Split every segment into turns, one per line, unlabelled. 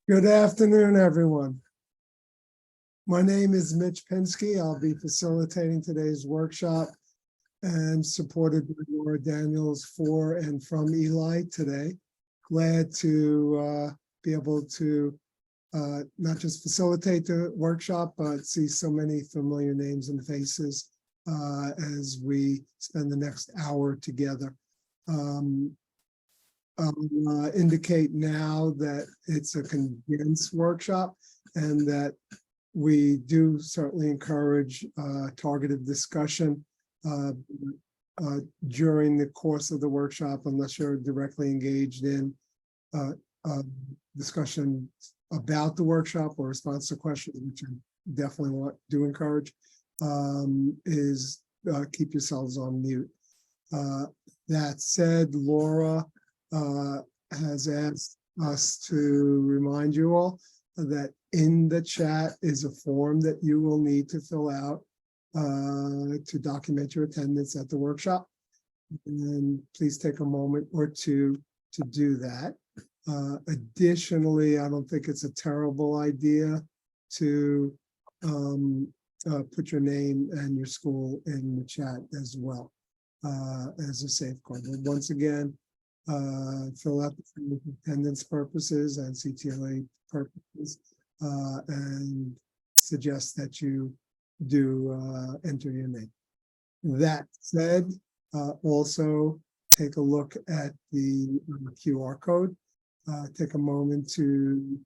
Good afternoon, everyone. My name is Mitch Pinsky. I'll be facilitating today's workshop and supported by Laura Daniels for and from Eli today. Glad to be able to not just facilitate the workshop, but see so many familiar names and faces as we spend the next hour together. I'll indicate now that it's a condensed workshop and that we do certainly encourage targeted discussion during the course of the workshop, unless you're directly engaged in discussion about the workshop or response to questions, which I definitely do encourage, is keep yourselves on mute. That said, Laura has asked us to remind you all that in the chat is a form that you will need to fill out to document your attendance at the workshop. And please take a moment or two to do that. Additionally, I don't think it's a terrible idea to put your name and your school in the chat as well as a safeguard. But once again, fill out the form for attendance purposes and CTLA purposes, and suggest that you do enter your name. That said, also take a look at the QR code. Take a moment to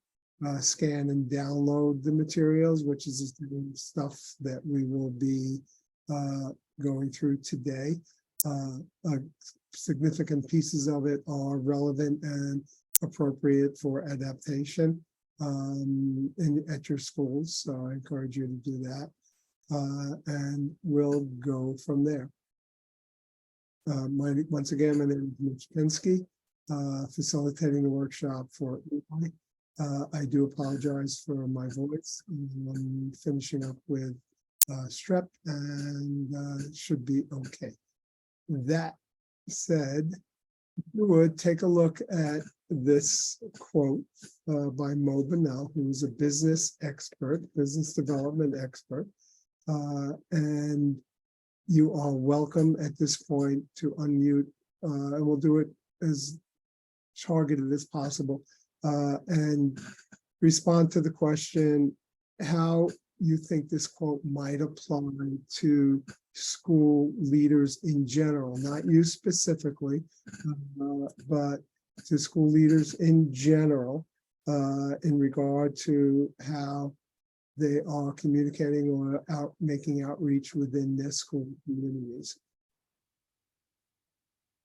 scan and download the materials, which is the same stuff that we will be going through today. Significant pieces of it are relevant and appropriate for adaptation at your schools. So I encourage you to do that. And we'll go from there. Once again, my name is Mitch Pinsky, facilitating the workshop for Eli. I do apologize for my voice. I'm finishing up with strep and should be okay. That said, you would take a look at this quote by Mo Bunnell, who's a business expert, business development expert, and you are welcome at this point to unmute, and we'll do it as targeted as possible, and respond to the question how you think this quote might apply to school leaders in general, not you specifically, but to school leaders in general, in regard to how they are communicating or making outreach within their school communities.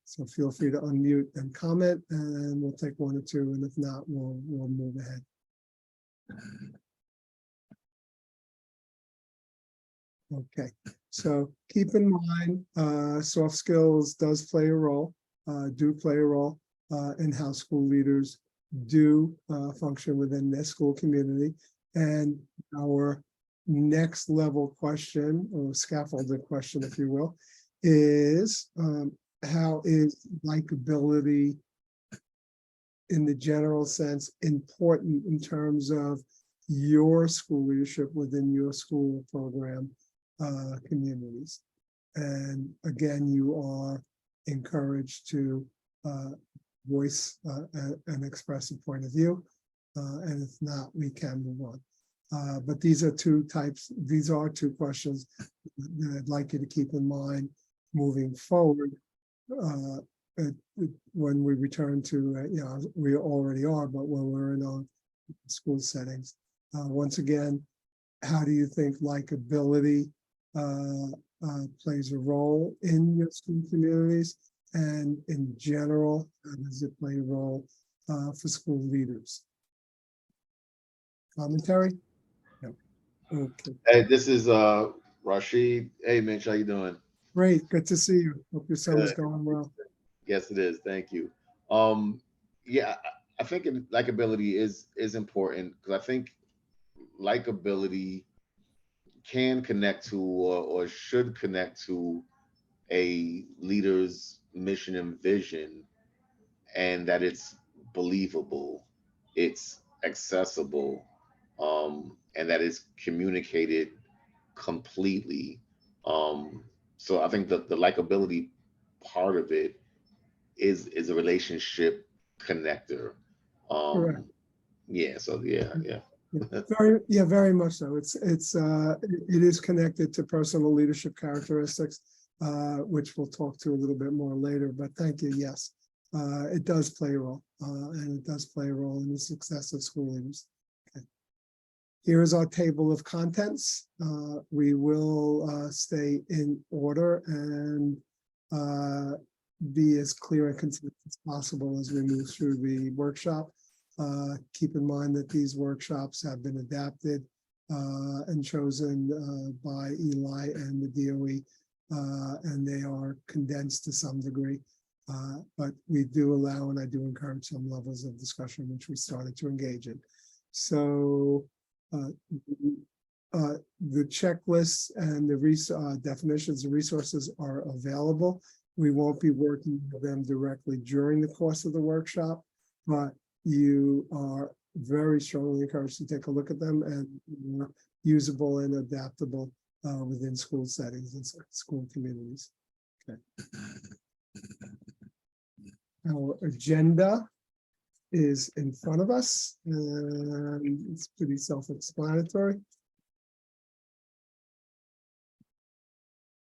So feel free to unmute and comment, and we'll take one or two, and if not, we'll move ahead. Okay, so keep in mind, soft skills does play a role, do play a role in how school leaders do function within their school community. And our next level question, or scaffolded question, if you will, is how is likability in the general sense important in terms of your school leadership within your school program communities? And again, you are encouraged to voice and express a point of view. And if not, we can move on. But these are two questions that I'd like you to keep in mind moving forward when we return to, we already are, but when we're in our school settings. Once again, how do you think likability plays a role in your school communities? And in general, how does it play a role for school leaders? Commentary? No. Okay.
Hey, this is Rashid. Hey, Mitch, how you doing?
Great, good to see you. Hope your summer's going well.
Yes, it is. Thank you. Yeah, I think likability is important, because I think likability can connect to or should connect to a leader's mission and vision, and that it's believable, it's accessible, and that is communicated completely. Um, so I think that the likability part of it is a relationship connector.
Correct.
Um, yeah. So yeah, yeah.
Yeah, very much so. It is connected to personal leadership characteristics, which we'll talk to a little bit more later. But thank you. Yes, it does play a role, and it does play a role in the success of school leaders. Okay. Here is our table of contents. We will stay in order and be as clear and consistent as possible as we move through the workshop. Keep in mind that these workshops have been adapted and chosen by Eli and the DOE, and they are condensed to some degree. But we do allow, and I do encourage, some levels of discussion, which we started to engage in. So the checklists and the definitions and resources are available. We won't be working with them directly during the course of the workshop, but you are very strongly encouraged to take a look at them, and usable and adaptable within school settings and school communities. Okay. Our agenda is in front of us, and it's pretty self-explanatory.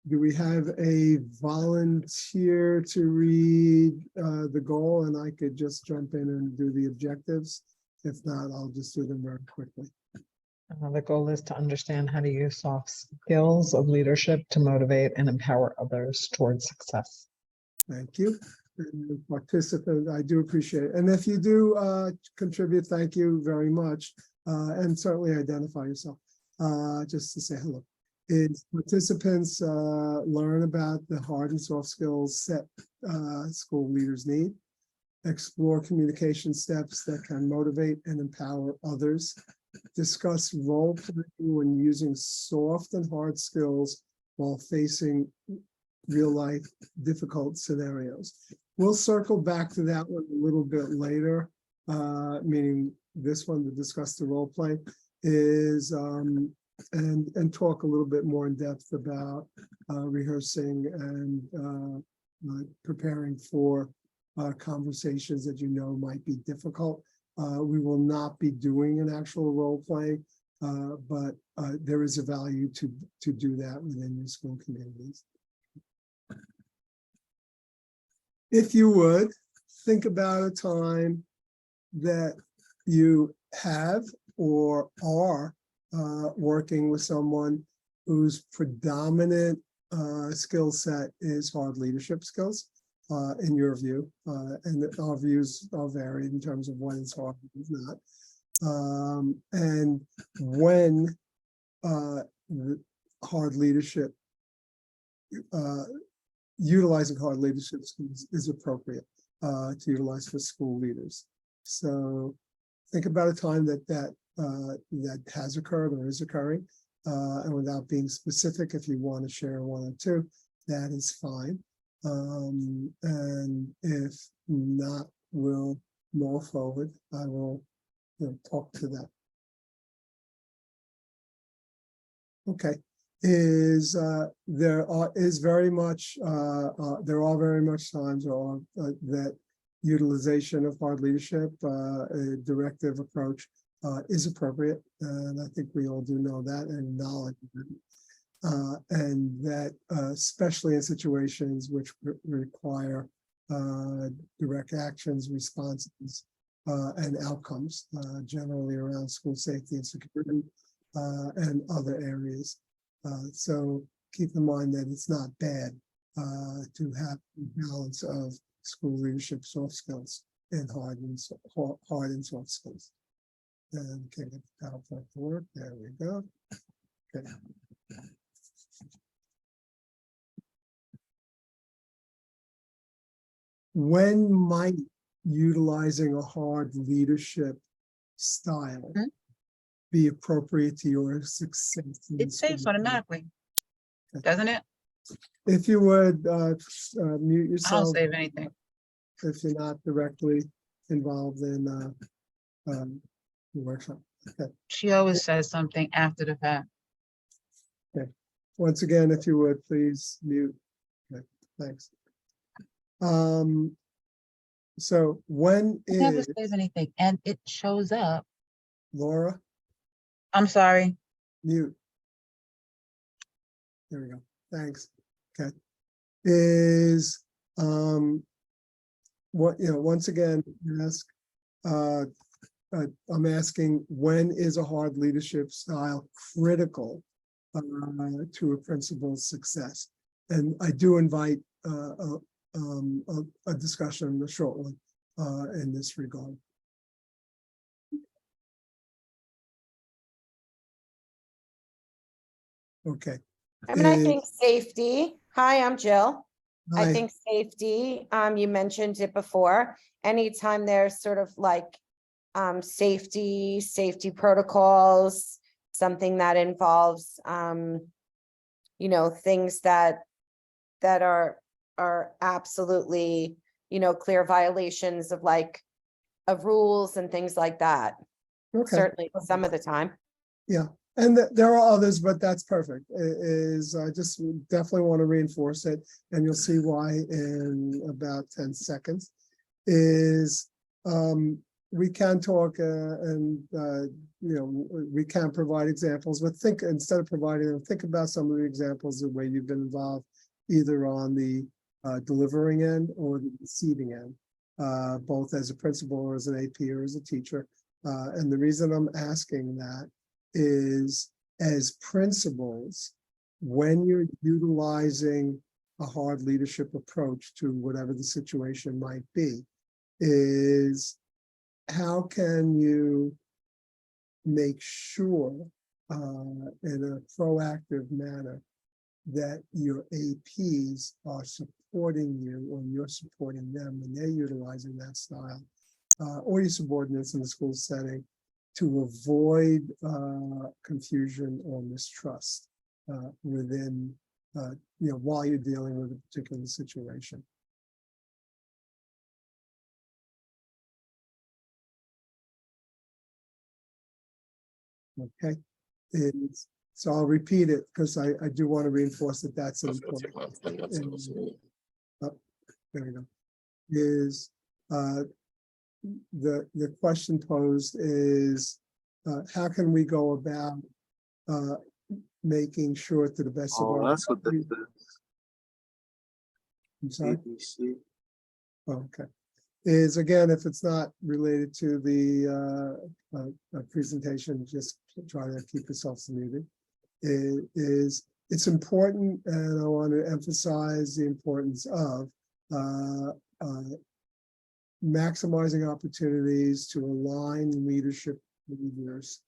Do we have a volunteer to read the goal, and I could just jump in and do the objectives? If not, I'll just do them very quickly.
The goal is to understand how to use soft skills of leadership to motivate and empower others towards success.
Thank you. And participant, I do appreciate it. And if you do contribute, thank you very much. And certainly identify yourself, just to say hello. Is participants learn about the hard and soft skills that school leaders need, explore communication steps that can motivate and empower others, discuss role playing when using soft and hard skills while facing real life difficult scenarios. We'll circle back to that one a little bit later, meaning this one to discuss the role play is and talk a little bit more in depth about rehearsing and preparing for conversations that you know might be difficult. We will not be doing an actual role play, but there is a value to do that within your school communities. If you would, think about a time that you have or are working with someone whose predominant skill set is hard leadership skills, in your view, and our views are varied in terms of what is hard and not. And when hard leadership, utilizing hard leadership skills is appropriate to utilize for school leaders. So think about a time that has occurred or is occurring, and without being specific, if you want to share one or two, that is fine. And if not, we'll move forward. I will talk to that. Okay. There are very much times that utilization of hard leadership, a directive approach, is appropriate, and I think we all do know that and acknowledge that. And that especially in situations which require direct actions, responses, and outcomes, generally around school safety and security, and other areas. So keep in mind that it's not bad to have a balance of school leadership soft skills and hard and soft skills. And okay, get the PowerPoint to work. There we go. Okay. When might utilizing a hard leadership style be appropriate to your success?
It saves automatically, doesn't it?
If you would mute
I don't
yourself
save anything.
if you're not directly involved in the workshop. Okay.
She always says something after the fact.
Once again, if you would, please mute. Okay, thanks. So when
It never
is
says anything and it shows up.
Laura,
I'm sorry.
mute? There we go. Thanks. Okay. Is, what, once again, I'm asking, when is a hard leadership style critical to a principal's success? And I do invite a discussion, a short one, in this regard. Okay.
I mean, I think safety. Hi, I'm Jill. I
Hi.
think safety, you mentioned it before. Anytime there's sort of like safety protocols, something that involves things that are absolutely, clear violations of rules and things like that.
Okay.
Certainly some of the time.
Yeah. And there are others, but that's perfect. I just definitely want to reinforce it, and you'll see why in about 10 seconds. We can talk we can provide examples, but instead of providing them, think about some of the examples of where you've been involved, either on the delivering end or the receiving end, both as a principal or as an AP or as a teacher. And the reason I'm asking that is, as principals, when you're utilizing a hard leadership approach to whatever the situation might be, is how can you make sure in a proactive manner that your APs are supporting you, or you're supporting them when they're utilizing that style, or your subordinates in the school setting, to avoid confusion or mistrust within, while you're dealing with a particular situation. Okay, so I'll repeat it because I do want to reinforce that that's an important. There we go. Is the question posed is, how can we go about making sure to the best of our
that's what this is.
I'm sorry.
ABC.
Okay. Is, again, if it's not related to the presentation, just try to keep yourselves muted. It's important, and I want to emphasize the importance of maximizing opportunities to align leadership leaders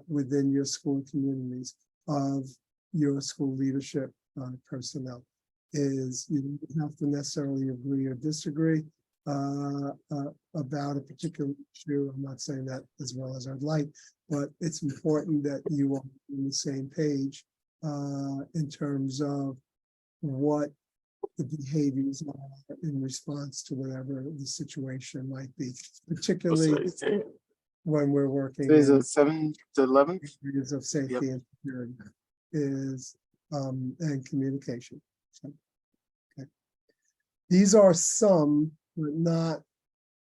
within your school communities of your school leadership personnel. You don't have to necessarily agree or disagree about a particular issue. I'm not saying that as well as I'd like, but it's important that you are on the same page in terms of what the behaviors are in response to whatever the situation might be, particularly when we're working
Is
in
it 7 to 11?
areas of safety and security and communication. So, okay. These are some, but not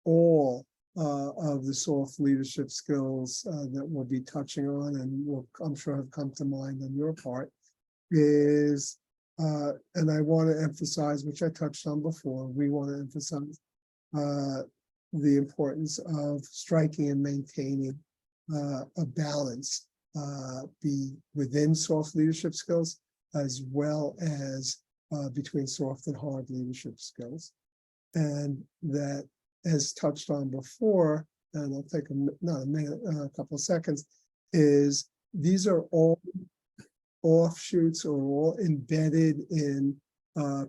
all of the soft leadership skills that we'll be touching on, and will, I'm sure, have come to mind on your part. And I want to emphasize, which I touched on before, we want to emphasize the importance of striking and maintaining a balance be within soft leadership skills, as well as between soft and hard leadership skills. And that, as touched on before, and I'll take a couple of seconds, is these are all offshoots or all embedded in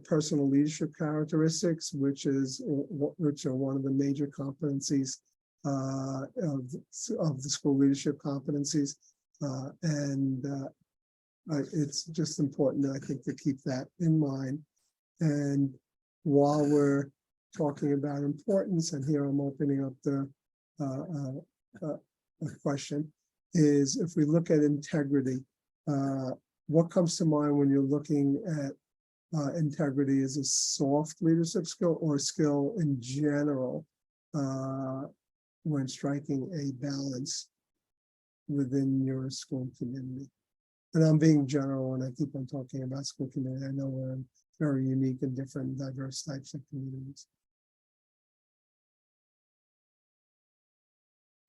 personal leadership characteristics, which are one of the major competencies of the school leadership competencies, and it's just important, I think, to keep that in mind. And while we're talking about importance, and here I'm opening up the question is if we look at integrity, what comes to mind when you're looking at integrity as a soft leadership skill or skill in general when striking a balance within your school community? And I'm being general when I keep on talking about school community. I know we're in very unique and different, diverse types of communities.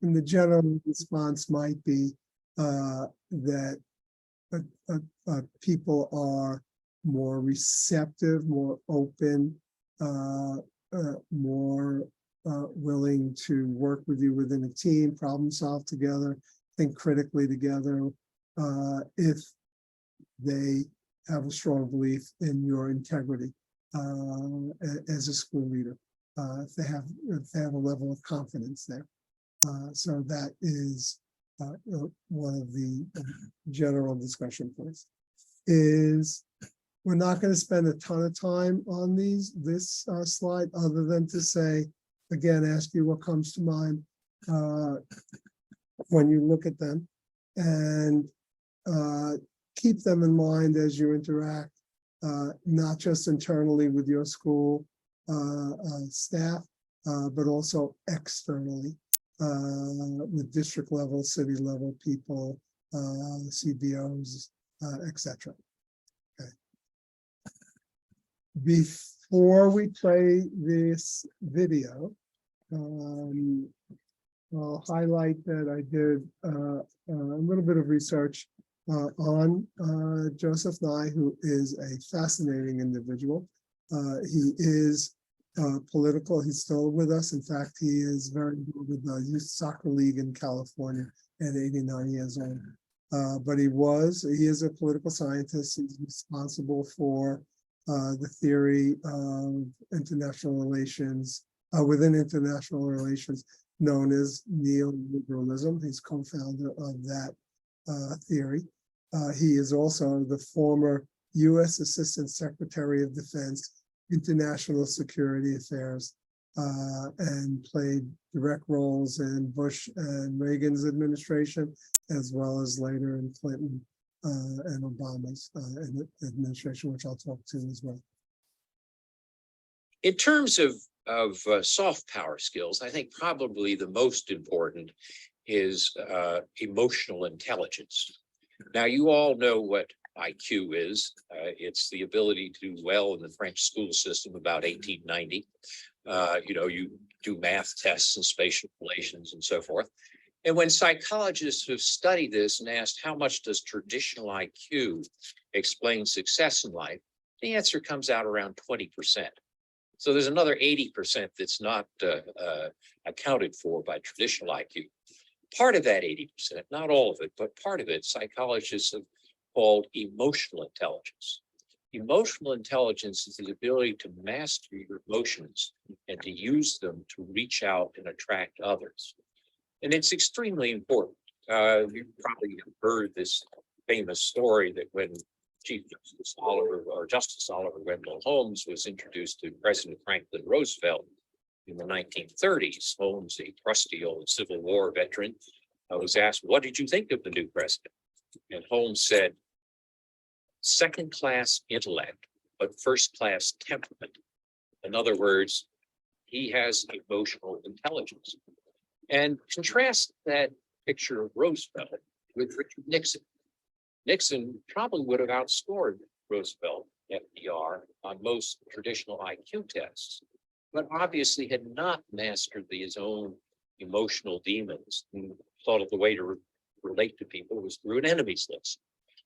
And the general response might be that people are more receptive, more open, more willing to work with you within a team, problem solve together, think critically together, if they have a strong belief in your integrity as a school leader, if they have a level of confidence there. So that is one of the general discussion points. Is we're not going to spend a ton of time on this slide, other than to say, again, ask you what comes to mind when you look at them, and keep them in mind as you interact, not just internally with your school staff, but also externally with district level, city level people, CBOs, etc. Okay. Before we play this video, I'll highlight that I did a little bit of research on Joseph Nye, who is a fascinating individual. He is political. He's still with us. In fact, he is very good with the Youth Soccer League in California at 89 years old. But he is a political scientist. He's responsible for the theory of international relations, within international relations, known as neoliberalism. He's co-founder of that theory. He is also the former U.S. Assistant Secretary of Defense, International Security Affairs, and played direct roles in Bush and Reagan's administration, as well as later in Clinton and Obama's administration, which I'll talk to as well.
In terms of soft power skills, I think probably the most important is emotional intelligence. Now, you all know what IQ is. It's the ability to do well in the French school system about 1890. You do math tests and spatial relations and so forth. And when psychologists have studied this and asked how much does traditional IQ explain success in life, the answer comes out around 20%. So there's another 80% that's not accounted for by traditional IQ. Part of that 80%, not all of it, but part of it, psychologists have called emotional intelligence. Emotional intelligence is the ability to master your emotions and to use them to reach out and attract others. And it's extremely important. You probably have heard this famous story that when Justice Oliver Wendell Holmes was introduced to President Franklin Roosevelt in the 1930s, Holmes, a trusty old Civil War veteran, was asked, "What did you think of the new president?" And Holmes said, "Second-class intellect, but first-class temperament." In other words, he has emotional intelligence. And contrast that picture of Roosevelt with Richard Nixon. Nixon probably would have outscored Roosevelt, FDR, on most traditional IQ tests, but obviously had not mastered his own emotional demons and thought of the way to relate to people was through an enemies list.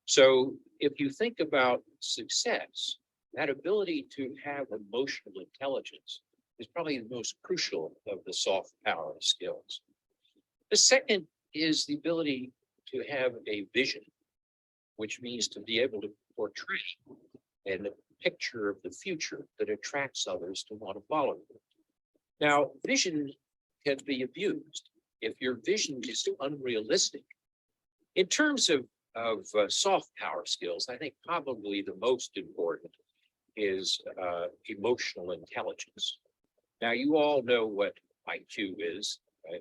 So if you think about success, that ability to have emotional intelligence is probably the most crucial of the soft power skills. The second is the ability to have a vision, which means to be able to portray a picture of the future that attracts others to want to follow you. Now, vision can be abused if your vision is unrealistic. In terms of soft power skills, I think probably the most important is emotional intelligence. Now, you all know what IQ is.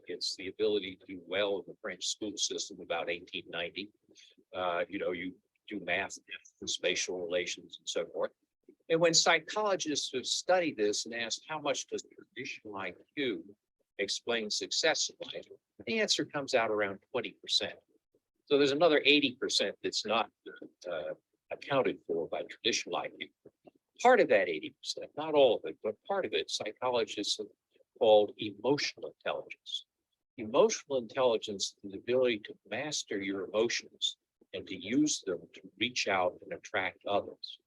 It's the ability to do well in the French school system about 1890. You do math and spatial relations and so forth. And when psychologists have studied this and asked how much does traditional IQ explain success in life, the answer comes out around 20%. So there's another 80% that's not accounted for by traditional IQ. Part of that 80%, not all of it, but part of it, psychologists have called emotional intelligence. Emotional intelligence is the ability to master your emotions and to use them to reach out and attract others.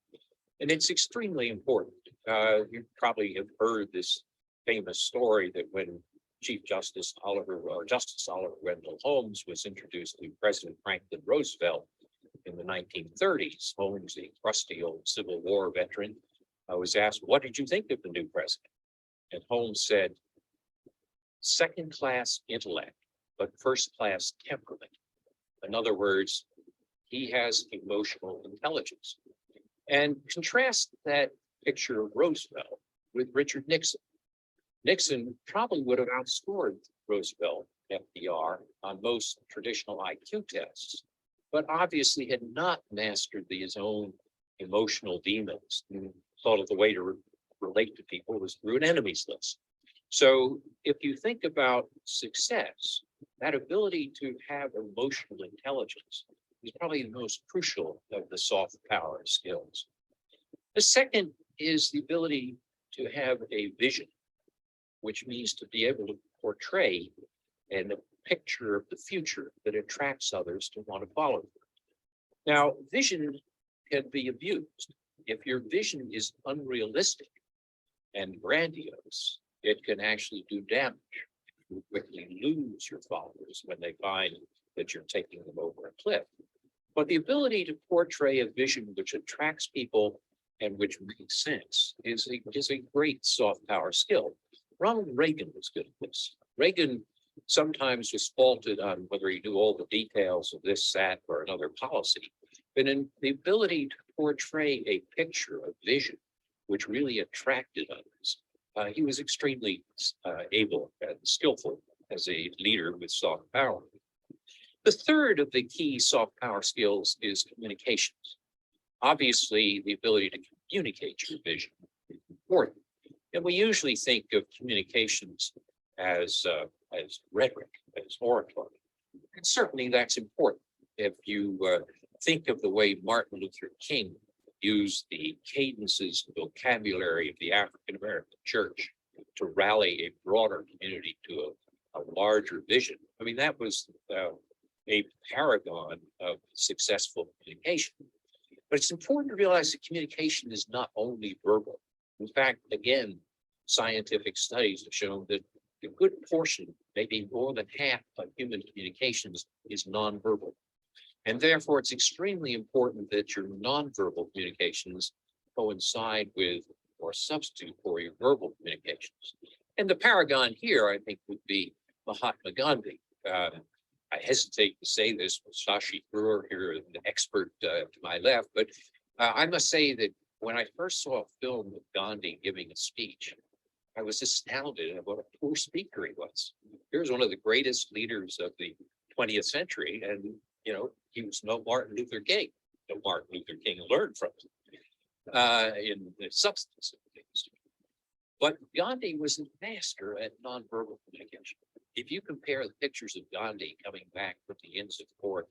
And it's extremely important. You probably have heard this famous story that when Justice Oliver Wendell Holmes was introduced to President Franklin Roosevelt in the 1930s, Holmes, a crusty old Civil War veteran, was asked, "What did you think of the new president?" And Holmes said, "Second-class intellect, but first-class temperament." In other words, he has emotional intelligence. And contrast that picture of Roosevelt with Richard Nixon. Nixon probably would have outscored Roosevelt, FDR, on most traditional IQ tests, but obviously had not mastered his own emotional demons and thought of the way to relate to people was through an enemies list. So if you think about success, that ability to have emotional intelligence is probably the most crucial of the soft power skills. The second is the ability to have a vision, which means to be able to portray a picture of the future that attracts others to want to follow you. Now, vision can be abused. If your vision is unrealistic and grandiose, it can actually do damage. You quickly lose your followers when they find that you're taking them over a cliff. But the ability to portray a vision which attracts people and which makes sense is a great soft power skill. Ronald Reagan was good at this. Reagan sometimes was faulted on whether he knew all the details of this, that, or another policy. But in the ability to portray a picture, a vision, which really attracted others, he was extremely able and skillful as a leader with soft power. The third of the key soft power skills is communications. Obviously, the ability to communicate your vision is important. And we usually think of communications as rhetoric, as oratory. And certainly that's important. If you think of the way Martin Luther King used the cadences and vocabulary of the African American church to rally a broader community to a larger vision. I mean, that was a paragon of successful communication. But it's important to realize that communication is not only verbal. In fact, again, scientific studies have shown that a good portion, maybe more than half of human communications is nonverbal. And therefore, it's extremely important that your nonverbal communications coincide with or substitute for your verbal communications. And the paragon here, I think, would be Mahatma Gandhi. I hesitate to say this with Shashi Brewer here, an expert to my left, but I must say that when I first saw a film of Gandhi giving a speech, I was astounded at what a poor speaker he was. Here's one of the greatest leaders of the 20th century, and he was no Martin Luther King. No Martin Luther King learned from him in the substance of things. But Gandhi was a master at nonverbal communication. If you compare the pictures of Gandhi coming back from the Inns of Court,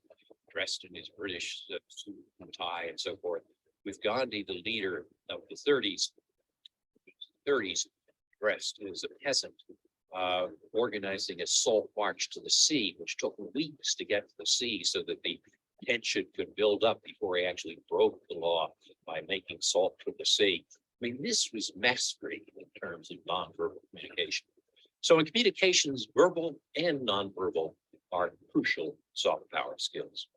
dressed in his British suit and tie and so forth, with Gandhi, the leader of the 30s, dressed as a peasant, organizing a salt march to the sea, which took weeks to get to the sea so that the tension could build up before he actually broke the law by making salt to the sea. I mean, this was mastery in terms of nonverbal communication. So in communications, verbal and nonverbal are crucial soft power skills.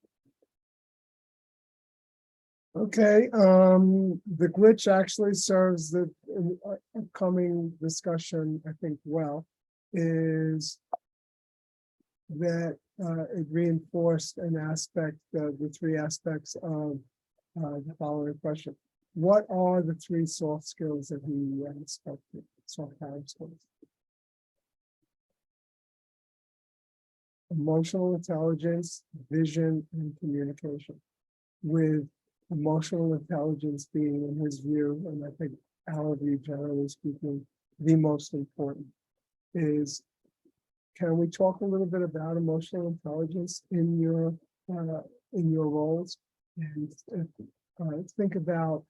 Okay, the glitch actually serves the upcoming discussion, I think, well, is that it reinforced an aspect of the three aspects of the following question. What are the three soft skills that he expected, soft power skills? emotional intelligence, vision, and communication. With emotional intelligence being, in his view, and I think our view, generally speaking, the most important is, can we talk a little bit about emotional intelligence in your roles? And think about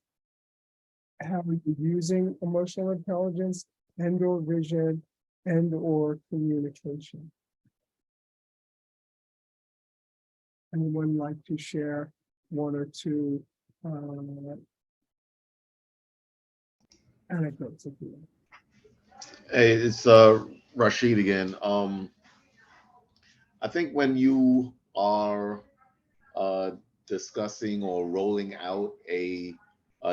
how you're using emotional intelligence and or vision and or communication. Anyone like to share one or two anecdotes if you will?
Hey, it's Rashid again. I think when you are discussing or rolling out a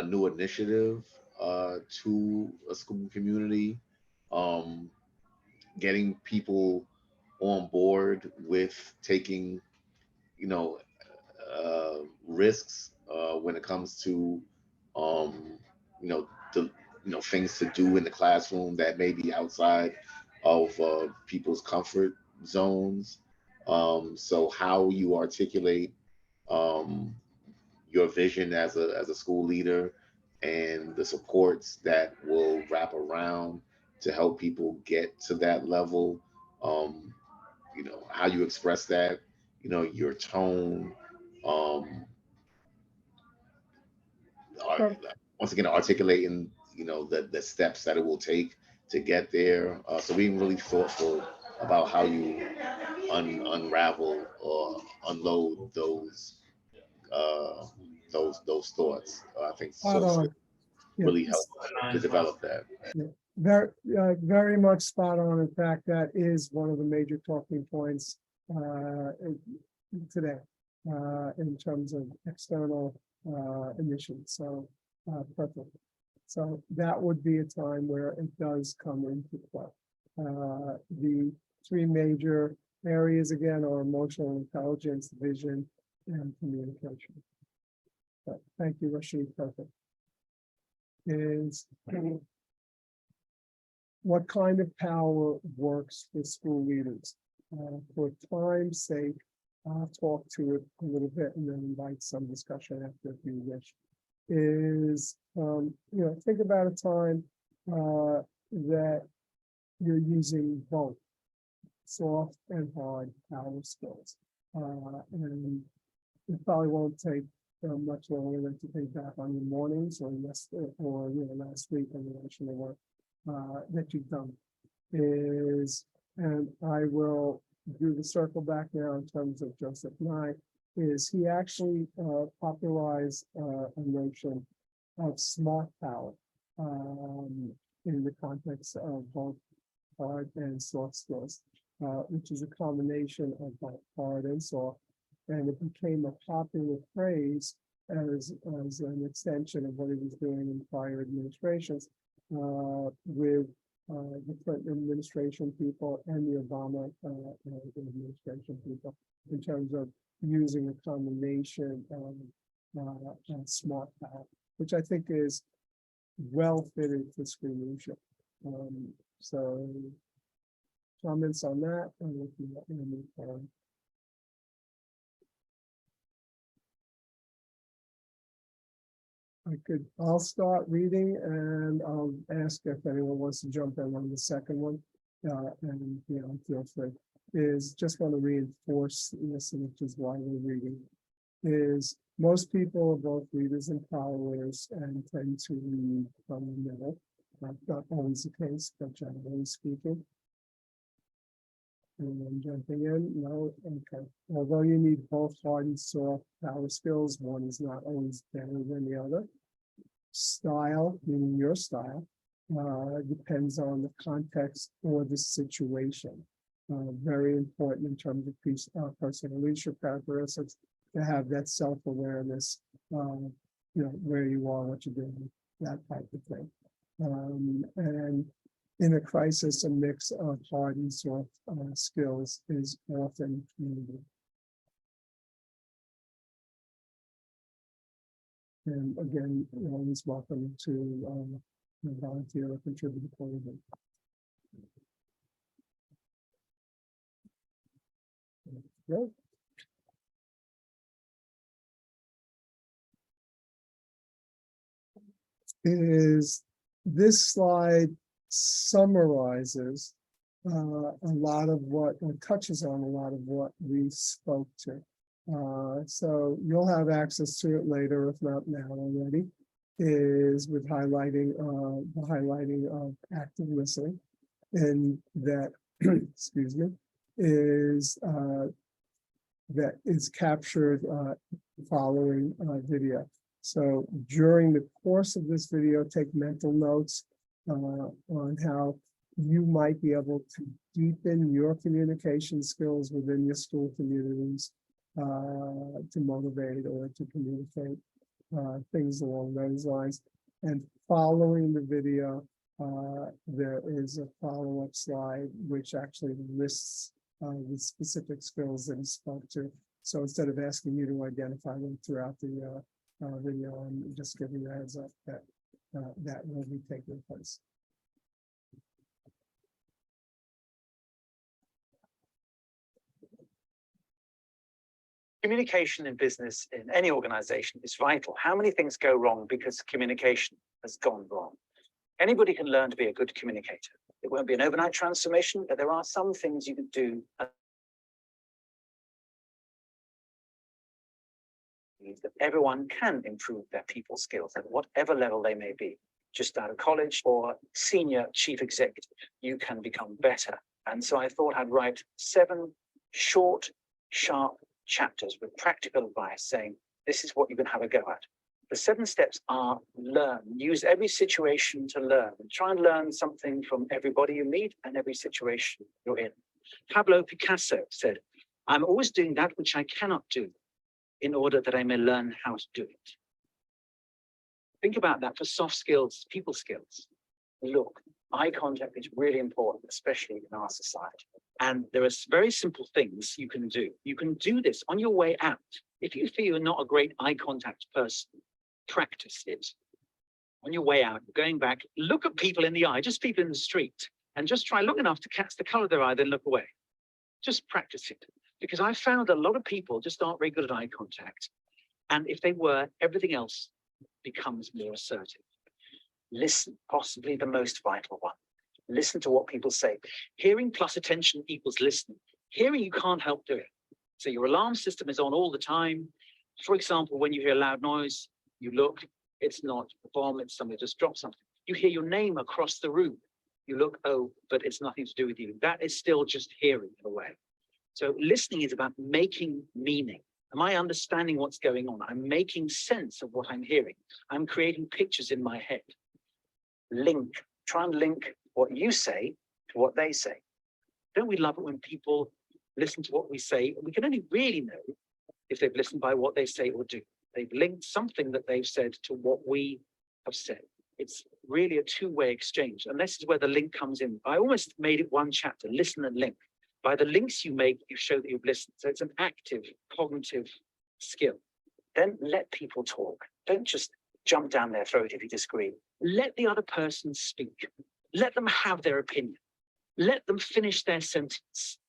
new initiative to a school community, um, getting people on board with taking, you know, risks when it comes to, um, you know, the things to do in the classroom that may be outside of people's comfort zones. So how you articulate um, your vision as a school leader and the supports that will wrap around to help people get to that level. Um, how you express that, your tone, um,
Sure.
once again articulating the steps that it will take to get there, so being really thoughtful about how you unravel or unload uh, those thoughts. I think
Spot
so
on. Yeah.
really help to develop that.
Very, very much spot on. In fact, that is one of the major talking points today in terms of external emissions. So, perfect. So that would be a time where it does come into play. The three major areas again are emotional intelligence, vision, and communication. But thank you, Rashid. Perfect. Is what kind of power works for school leaders? For time's sake, I'll talk to it a little bit and then invite some discussion after if you wish. Think about a time that you're using both soft and hard power skills. And it probably won't take much longer than to think back on your mornings or last week on the national work that you've done and I will do the circle back now in terms of Joseph Nye, is he actually popularized a notion of smart power in the context of both hard and soft skills, which is a combination of both hard and soft, and it became a popular phrase as an extension of what he was doing in prior administrations with the Clinton administration people and the Obama administration people in terms of using a combination of smart power, which I think is well fitted to school leadership. So comments on that, and we can move on. I'll start reading and I'll ask if anyone wants to jump in on the second one. And feel free. Just want to reinforce this, which is why we're reading. Most people are both readers and followers and tend to read from the middle. Not always the case, but generally speaking. And then jumping in, no, okay. Although you need both hard and soft power skills, one is not always better than the other. Style, meaning your style, depends on the context or the situation. Very important in terms of personal leadership characteristics to have that self-awareness, where you are, what you're doing, that type of thing. And in a crisis, a mix of hard and soft skills is often needed. And again, always welcome to volunteer or contribute accordingly. Good. Is this slide summarizes a lot of what, or touches on a lot of what we spoke to. So you'll have access to it later, if not now already, is with highlighting, the highlighting of active listening. And that, excuse me, is that is captured following video. So during the course of this video, take mental notes on how you might be able to deepen your communication skills within your school communities to motivate or to communicate things along those lines. And following the video, there is a follow-up slide which actually lists the specific skills that he spoke to. So instead of asking you to identify them throughout the video, I'm just giving you a heads up that that will be taking place.
Communication in business, in any organization, is vital. How many things go wrong because communication has gone wrong? Anybody can learn to be a good communicator. It won't be an overnight transformation, but there are some things you can do that everyone can improve their people skills at whatever level they may be. Just out of college or senior chief executive, you can become better. And so I thought I'd write 7 short, sharp chapters with practical advice saying, this is what you can have a go at. The 7 steps are: learn, use every situation to learn, and try and learn something from everybody you meet and every situation you're in. Pablo Picasso said, I'm always doing that which I cannot do in order that I may learn how to do it. Think about that for soft skills, people skills. Look, eye contact is really important, especially in our society. And there are very simple things you can do. You can do this on your way out. If you feel you're not a great eye contact person, practice it. On your way out, going back, look at people in the eye, just people in the street, and just try long enough to catch the color of their eye, then look away. Just practice it. Because I found a lot of people just aren't very good at eye contact. And if they were, everything else becomes more assertive. Listen, possibly the most vital one. Listen to what people say. Hearing plus attention equals listening. Hearing, you can't help doing. So your alarm system is on all the time. For example, when you hear a loud noise, you look, it's not a bomb, it's somebody just dropped something. You hear your name across the room. You look, oh, but it's nothing to do with you. That is still just hearing in a way. So listening is about making meaning. Am I understanding what's going on? I'm making sense of what I'm hearing. I'm creating pictures in my head. Link, try and link what you say to what they say. Don't we love it when people listen to what we say? We can only really know if they've listened by what they say or do. They've linked something that they've said to what we have said. It's really a two-way exchange, and this is where the link comes in. I almost made it one chapter, listen and link. By the links you make, you show that you've listened. So it's an active cognitive skill. Then let people talk. Don't just jump down their throat if you disagree. Let the other person speak. Let them have their opinion. Let them finish their sentence.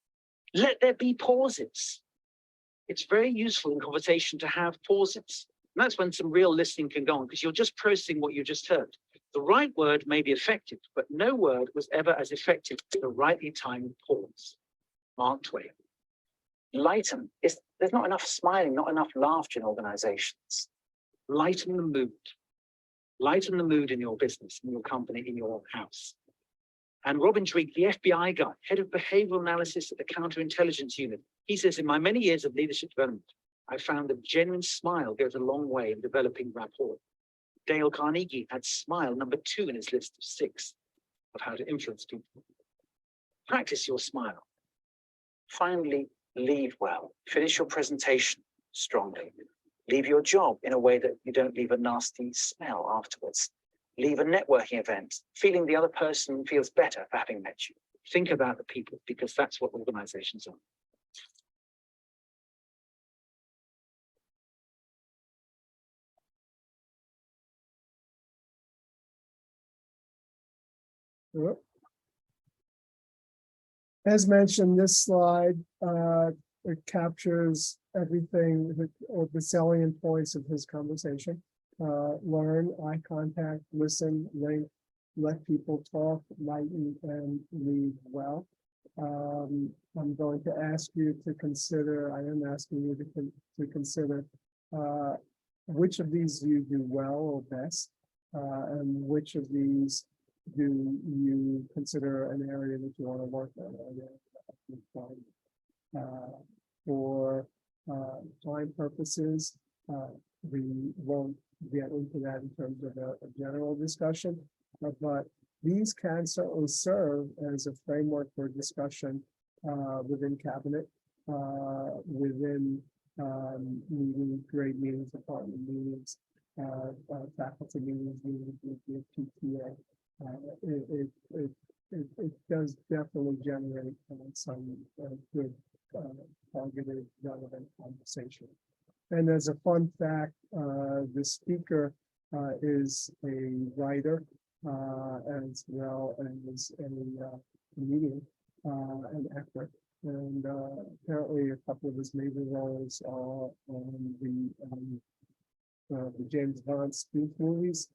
Let there be pauses. It's very useful in conversation to have pauses. And that's when some real listening can go on, because you're just processing what you just heard. The right word may be effective, but no word was ever as effective as the rightly timed pause. Mark Twain. Lighten. There's not enough smiling, not enough laughter in organizations. Lighten the mood. Lighten the mood in your business, in your company, in your house. And Robin Dreek, the FBI guy, head of behavioral analysis at the counterintelligence unit, he says, in my many years of leadership development, I found that genuine smile goes a long way in developing rapport. Dale Carnegie had smile number 2 in his list of 6 of how to influence people. Practice your smile. Finally, leave well. Finish your presentation strongly. Leave your job in a way that you don't leave a nasty smell afterwards. Leave a networking event feeling the other person feels better for having met you. Think about the people, because that's what organizations are.
As mentioned, this slide it captures everything, or the salient points of his conversation. Learn, eye contact, listen, let people talk, lighten, and lead well. I'm going to ask you to consider, I am asking you to consider which of these you do well or best, and which of these do you consider an area that you want to work on. For time purposes, we won't get into that in terms of a general discussion, but these can certainly serve as a framework for discussion within cabinet, within meetings, grade meetings, department meetings, faculty meetings, with PTA. It does definitely generate some good targeted, relevant conversation. And as a fun fact, the speaker is a writer as well as a comedian, an actor. And apparently a couple of his major roles are on the James Bond spoof movies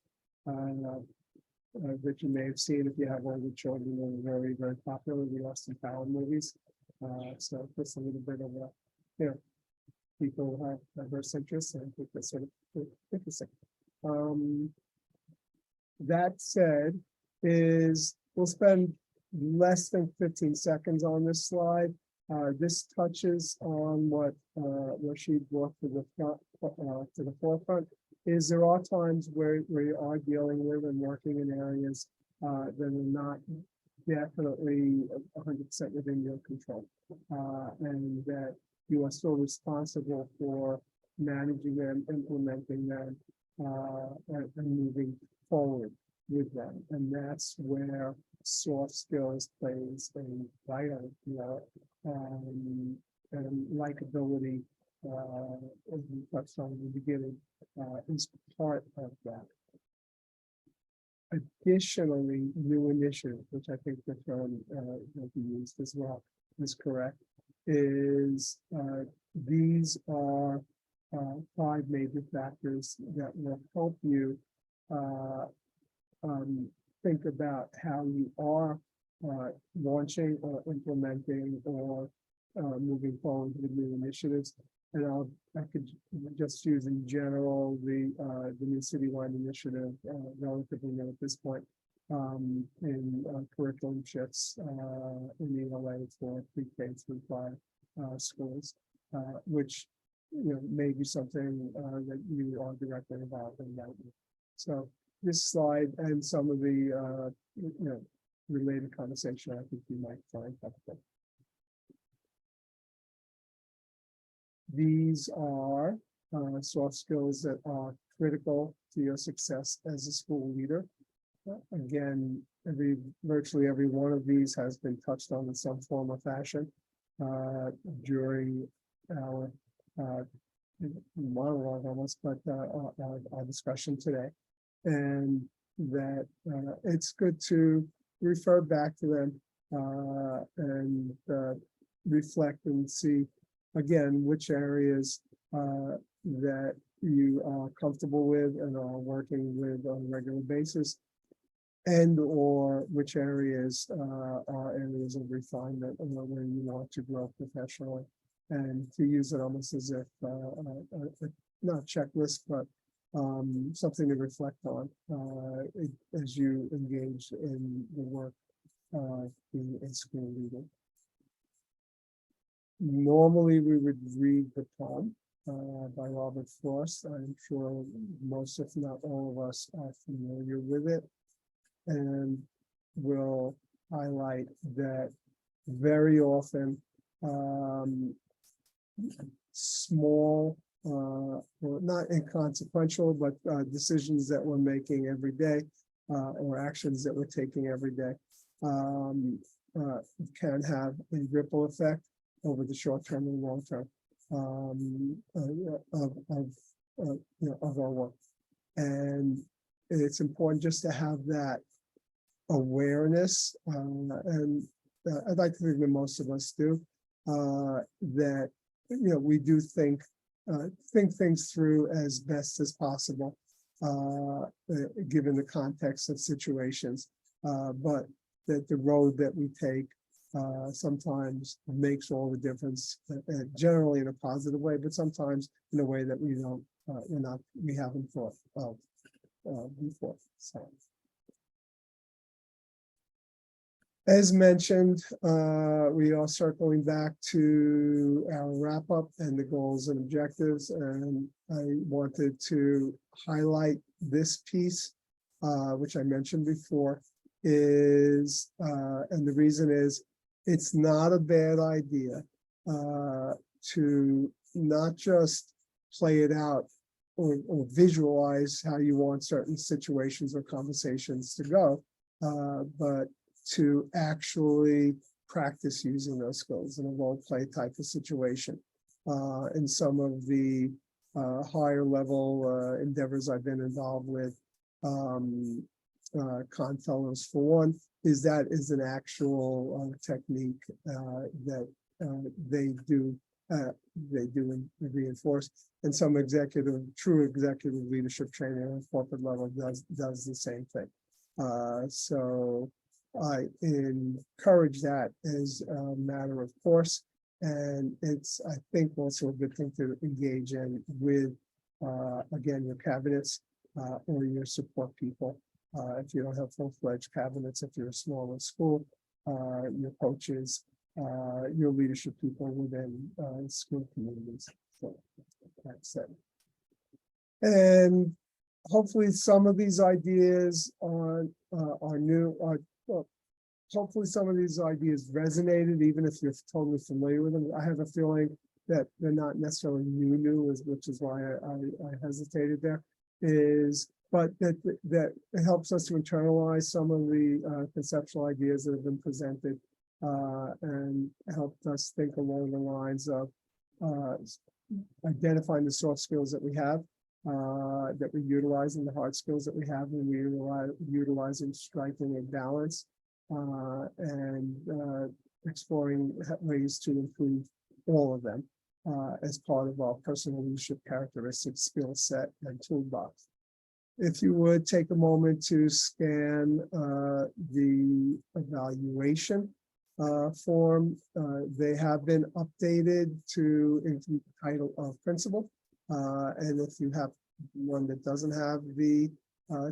that you may have seen if you have older children. They're very, very popular, the Austin Powers movies. So just a little bit of a, people have diverse interests, and I think that's sort of interesting. That said, we'll spend less than 15 seconds on this slide. This touches on what Rashid brought to the forefront. Is there are times where you are dealing with and working in areas that are not definitely 100% within your control, and that you are still responsible for managing them, implementing them, and moving forward with them. And that's where soft skills plays a vital role, and likability, as we touched on in the beginning, is part of that. Additionally, new initiative, which I think the term will be used as well, is correct, is these are 5 major factors that will help you think about how you are launching or implementing or moving forward with new initiatives. And I could just use in general the new citywide initiative, relatively new at this point, in curriculum shifts in the ELA for pre-K through 5 schools, which may be something that you are directly involved in. So this slide and some of the related conversation, I think you might find helpful. These are soft skills that are critical to your success as a school leader. Again, virtually every one of these has been touched on in some form or fashion during our monologue almost, but our discussion today. And that it's good to refer back to them and reflect and see again which areas that you are comfortable with and are working with on a regular basis, and or which areas are areas of refinement where you want to grow professionally, and to use it almost as if not checklist, but something to reflect on as you engage in the work being a school leader. Normally, we would read the poem by Robert Frost. I'm sure most, if not all of us, are familiar with it, and will highlight that very often small, well, not inconsequential, but decisions that we're making every day or actions that we're taking every day can have a ripple effect over the short term and long term of our work. And it's important just to have that awareness, and I'd like to think that most of us do, that we do think things through as best as possible, given the context of situations. But that the road that we take sometimes makes all the difference, generally in a positive way, but sometimes in a way that we haven't thought of before. So, as mentioned, we are circling back to our wrap up and the goals and objectives, and I wanted to highlight this piece, which I mentioned before, and the reason is, it's not a bad idea to not just play it out or visualize how you want certain situations or conversations to go, but to actually practice using those skills in a role play type of situation. In some of the higher level endeavors I've been involved with, Con Fellows for one, is an actual technique that they do reinforce, and some true executive leadership training on a corporate level does the same thing. So I encourage that as a matter of course, and it's, I think, also a good thing to engage in with again, your cabinets or your support people. If you don't have full-fledged cabinets, if you're a smaller school, your coaches, your leadership people within school communities. So that's it. And hopefully some of these ideas are new. Hopefully some of these ideas resonated, even if you're totally familiar with them. I have a feeling that they're not necessarily new, which is why I hesitated there. But that it helps us to internalize some of the conceptual ideas that have been presented, and helped us think along the lines of identifying the soft skills that we have, that we utilize, and the hard skills that we have, and we utilizing striking a balance, and exploring ways to improve all of them as part of our personal leadership characteristics, skill set, and toolbox. If you would take a moment to scan the evaluation form, they have been updated to include the title of principal. And if you have one that doesn't have the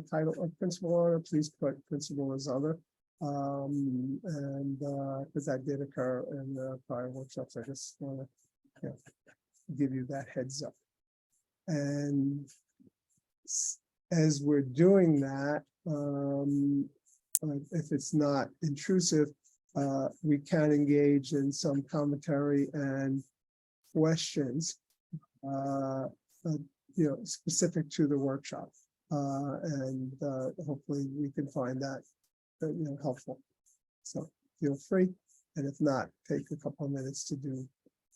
title of principal on it, please put principal as other. And because that did occur in the prior workshops, I just want to give you that heads up. And as we're doing that, if it's not intrusive, we can engage in some commentary and questions, specific to the workshop, and hopefully we can find that helpful. So feel free, and if not, take a couple of minutes to do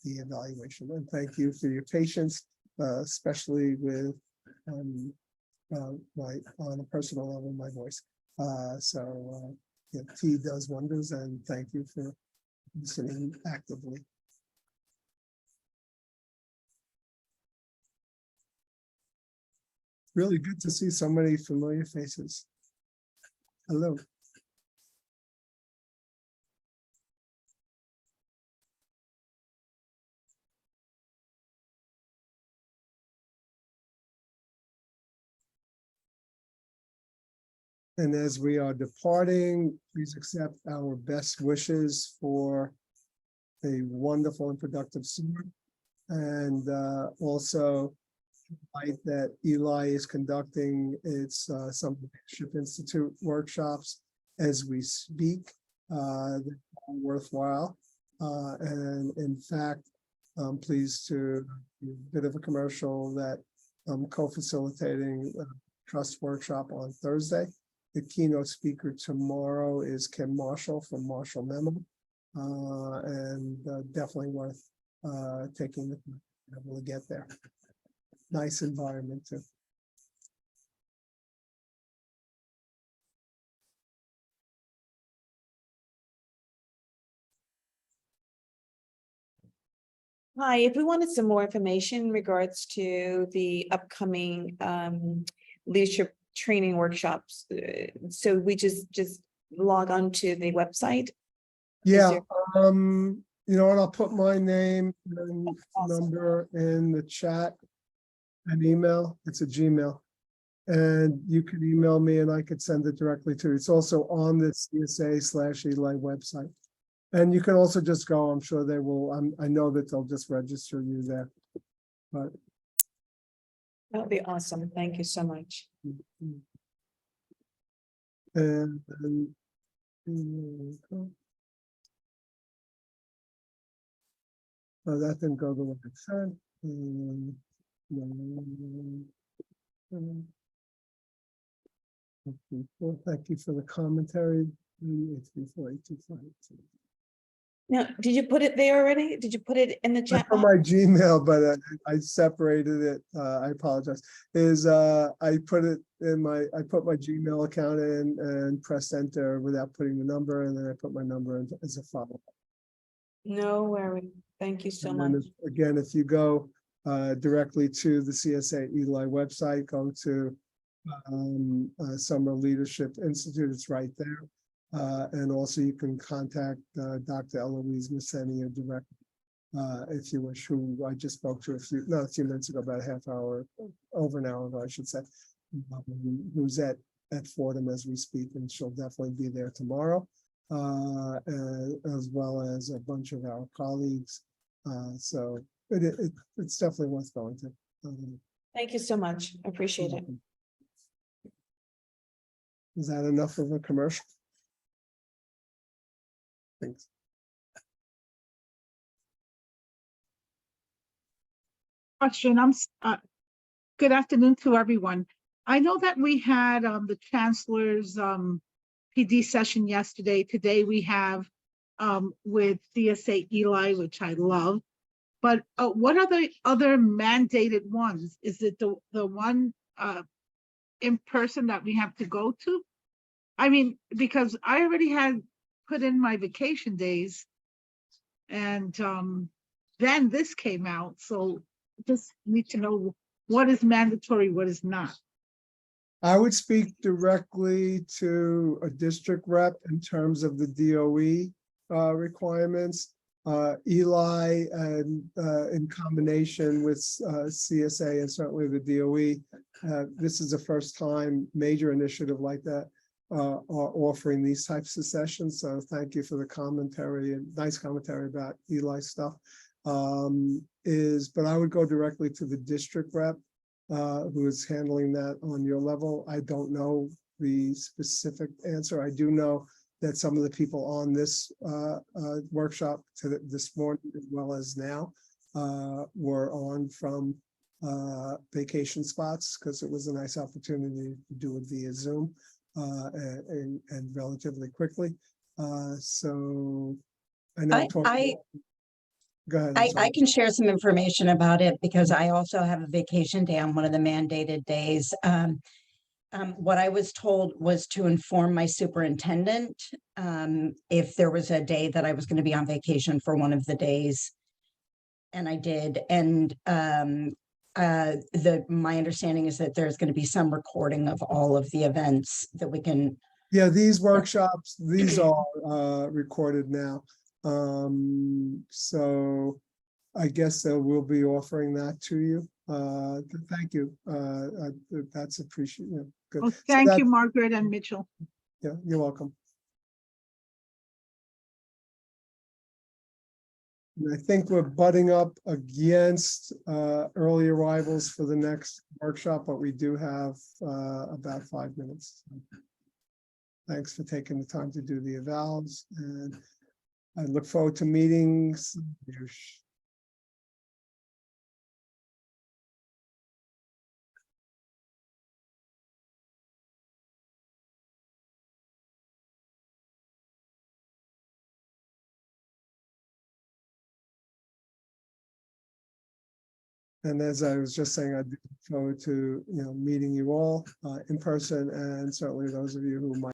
the evaluation. And thank you for your patience, especially with on a personal level, my voice. Tea does wonders, and thank you for listening actively. Really good to see so many familiar faces. Hello. And as we are departing, please accept our best wishes for a wonderful and productive summer. And also, that Eli is conducting its Summer Leadership Institute workshops as we speak. They're worthwhile. And in fact, I'm pleased to do a bit of a commercial that I'm co-facilitating a trust workshop on Thursday. The keynote speaker tomorrow is Kim Marshall from Marshall Memo, and definitely worth taking the time to be able to get there. Nice environment too.
Hi, if we wanted some more information in regards to the upcoming leadership training workshops, so we just log on to the website.
Yeah, you know what, I'll put my name and number in the chat and email. It's a Gmail. And you can email me and I could send it directly to you. It's also on the CSA/Eli website. And you can also just go, I'm sure they will, I know that they'll just register you there. But
That would be awesome. Thank you so much.
and oh, that didn't go the way it said. Well, thank you for the commentary. 834-8252.
Now, did you put it there already? Did you put it in the
I
chat?
put my Gmail, but I separated it. I apologize. I put it in I put my Gmail account in and pressed enter without putting the number, and then I put my number in as a follow-up.
No worry. Thank you so
And then
much.
again, if you go directly to the CSA Eli website, go to Summer Leadership Institute, it's right there. And also you can contact Dr. Eloise Messenia directly if you wish, who I just spoke to a few minutes ago, about a half hour, over an hour ago, I should say, who's at Fordham as we speak, and she'll definitely be there tomorrow, as well as a bunch of our colleagues. So it's definitely worth going to.
Thank you so much. I appreciate it.
Is that enough of a commercial? Thanks.
Question. Good afternoon to everyone. I know that we had the chancellor's PD session yesterday. Today we have with CSA Eli, which I love. But what are the other mandated ones? Is it the one in person that we have to go to? I mean, because I already had put in my vacation days, and then this came out, so just need to know what is mandatory, what is not.
I would speak directly to a district rep in terms of the DOE requirements. Eli, and in combination with CSA and certainly the DOE, this is the first time major initiative like that are offering these types of sessions. So thank you for the commentary, and nice commentary about Eli stuff. But I would go directly to the district rep who is handling that on your level. I don't know the specific answer. I do know that some of the people on this workshop this morning, as well as now, were on from vacation spots, because it was a nice opportunity to do it via Zoom and relatively quickly. So I know. Go ahead.
I can share some information about it because I also have a vacation day on one of the mandated days. What I was told was to inform my superintendent if there was a day that I was going to be on vacation for one of the days. And I did. And my understanding is that there's going to be some recording of all of the events that we can.
Yeah, these workshops, these are recorded now. So I guess they will be offering that to you. Thank you. That's appreciated. Good.
Well, thank you, Margaret and Mitchell.
Yeah, you're welcome. And I think we're butting up against early arrivals for the next workshop, but we do have about 5 minutes. Thanks for taking the time to do the evals, and I look forward to meetings. And as I was just saying, I look forward to meeting you all in person, and certainly those of you who might